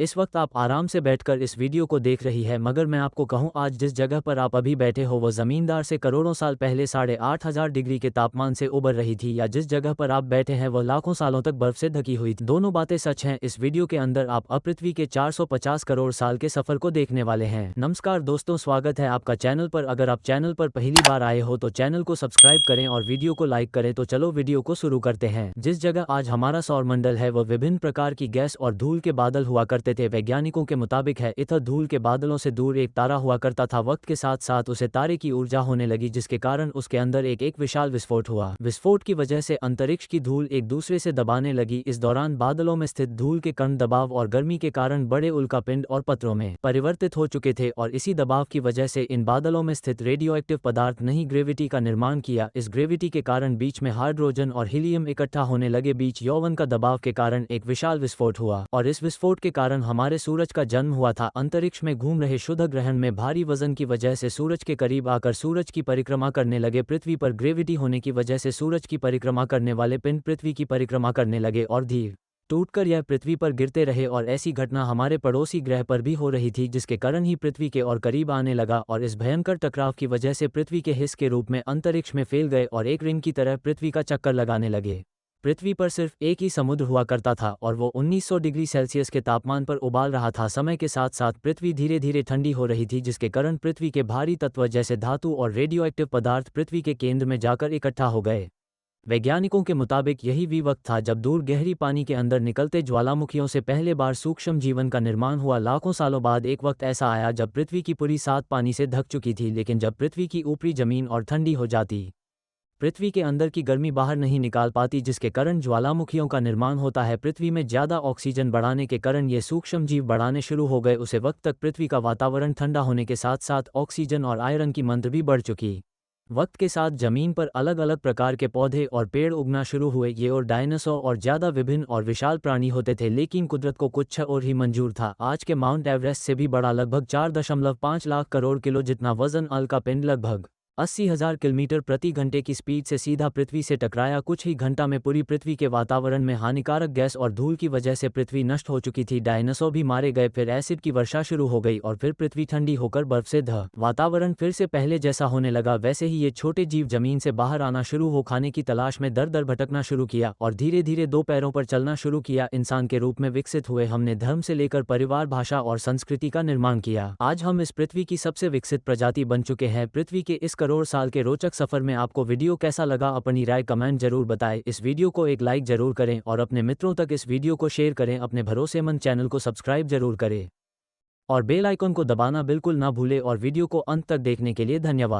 इस वक्त आप आराम से बैठकर इस वीडियो को देख रही है, मगर मैं आपको कहूं, आज जिस जगह पर आप अभी बैठे हो वो ज़मींदार से करोड़ों साल पहले 8,500 डिग्री के तापमान से उबर रही थी, या जिस जगह पर आप बैठे हैं वो लाखों सालों तक बर्फ से ढकी हुई थी। दोनों बातें सच हैं। इस वीडियो के अंदर आप पृथ्वी के 450 करोड़ साल के सफर को देखने वाले हैं। नमस्कार दोस्तों, स्वागत है आपका चैनल पर। अगर आप चैनल पर पहली बार आए हो तो चैनल को सब्सक्राइब करें और वीडियो को लाइक करें। तो चलो वीडियो को शुरू करते हैं। जिस जगह आज हमारा सौरमंडल है वह विभिन्न प्रकार की गैस और धूल के बादल हुआ करते थे। वैज्ञानिकों के मुताबिक है इधर धूल के बादलों से दूर एक तारा हुआ करता था। वक्त के साथ साथ उसे तारे की ऊर्जा होने लगी, जिसके कारण उसके अंदर एक विशाल विस्फोट हुआ। विस्फोट की वजह से अंतरिक्ष की धूल एक दूसरे से दबाने लगी। इस दौरान बादलों में स्थित धूल के कण दबाव और गर्मी के कारण बड़े उल्कापिंड और पत्थरों में परिवर्तित हो चुके थे, और इसी दबाव की वजह से इन बादलों में स्थित रेडियोएक्टिव पदार्थ नहीं ग्रेविटी का निर्माण किया। इस ग्रेविटी के कारण बीच में हाइड्रोजन और हीलियम इकट्ठा होने लगे। बीच यौवन का दबाव के कारण एक विशाल विस्फोट हुआ, और इस विस्फोट के कारण हमारे सूरज का जन्म हुआ था। अंतरिक्ष में घूम रहे शुद्ध ग्रहण में भारी वजन की वजह से सूरज के करीब आकर सूरज की परिक्रमा करने लगे। पृथ्वी पर ग्रेविटी होने की वजह से सूरज की परिक्रमा करने वाले पिंड पृथ्वी की परिक्रमा करने लगे और धीरे टूटकर यह पृथ्वी पर गिरते रहे। और ऐसी घटना हमारे पड़ोसी ग्रह पर भी हो रही थी, जिसके कारण ही पृथ्वी के और करीब आने लगा, और इस भयंकर टकराव की वजह से पृथ्वी के हिस्से के रूप में अंतरिक्ष में फैल गए और एक रिंग की तरह पृथ्वी का चक्कर लगाने लगे। पृथ्वी पर सिर्फ एक ही समुद्र हुआ करता था और वो 1900 डिग्री सेल्सियस के तापमान पर उबाल रहा था। समय के साथ साथ पृथ्वी धीरे धीरे ठंडी हो रही थी, जिसके कारण पृथ्वी के भारी तत्व जैसे धातु और रेडियोएक्टिव पदार्थ पृथ्वी के केंद्र में जाकर इकट्ठा हो गए। वैज्ञानिकों के मुताबिक यही भी वक्त था जब दूर गहरी पानी के अंदर निकलते ज्वालामुखियों से पहले बार सूक्ष्म जीवन का निर्माण हुआ। लाखों सालों बाद एक वक्त ऐसा आया जब पृथ्वी की पूरी सात पानी से ढक चुकी थी, लेकिन जब पृथ्वी की ऊपरी जमीन और ठंडी हो जाती, पृथ्वी के अंदर की गर्मी बाहर नहीं निकाल पाती, जिसके कारण ज्वालामुखियों का निर्माण होता है। पृथ्वी में ज़्यादा ऑक्सीजन बढ़ाने के कारण ये सूक्ष्म जीव बढ़ाने शुरू हो गए। उसे वक्त तक पृथ्वी का वातावरण ठंडा होने के साथ साथ ऑक्सीजन और आयरन की मात्रा भी बढ़ चुकी। वक्त के साथ जमीन पर अलग अलग प्रकार के पौधे और पेड़ उगना शुरू हुए। ये और डायनासोर और ज़्यादा विभिन्न और विशाल प्राणी होते थे, लेकिन कुदरत को कुछ और ही मंजूर था। आज के माउंट एवरेस्ट से भी बड़ा, लगभग 4.5 लाख करोड़ किलो जितना वजन अल का पिंड लगभग 80,000 किलोमीटर प्रति घंटे की स्पीड से सीधा पृथ्वी से टकराया। कुछ ही घंटा में पूरी पृथ्वी के वातावरण में हानिकारक गैस और धूल की वजह से पृथ्वी नष्ट हो चुकी थी। डायनासोर भी मारे गए, फिर एसिड की वर्षा शुरू हो गई और फिर पृथ्वी ठंडी होकर बर्फ से ढक वातावरण फिर से पहले जैसा होने लगा। वैसे ही ये छोटे जीव जमीन से बाहर आना शुरू हो, खाने की तलाश में दर दर भटकना शुरू किया और धीरे धीरे दो पैरों पर चलना शुरू किया। इंसान के रूप में विकसित हुए। हमने धर्म से लेकर परिवार, भाषा और संस्कृति का निर्माण किया। आज हम इस पृथ्वी की सबसे विकसित प्रजाति बन चुके हैं। पृथ्वी के इस करोड़ साल के रोचक सफर में आपको वीडियो कैसा लगा, अपनी राय कमेंट जरूर बताएं। इस वीडियो को एक लाइक जरूर करें और अपने मित्रों तक इस वीडियो को शेयर करें। अपने भरोसेमंद चैनल को सब्सक्राइब जरूर करें और बेल आइकन को दबाना बिल्कुल ना भूलें। और वीडियो को अंत तक देखने के लिए धन्यवाद।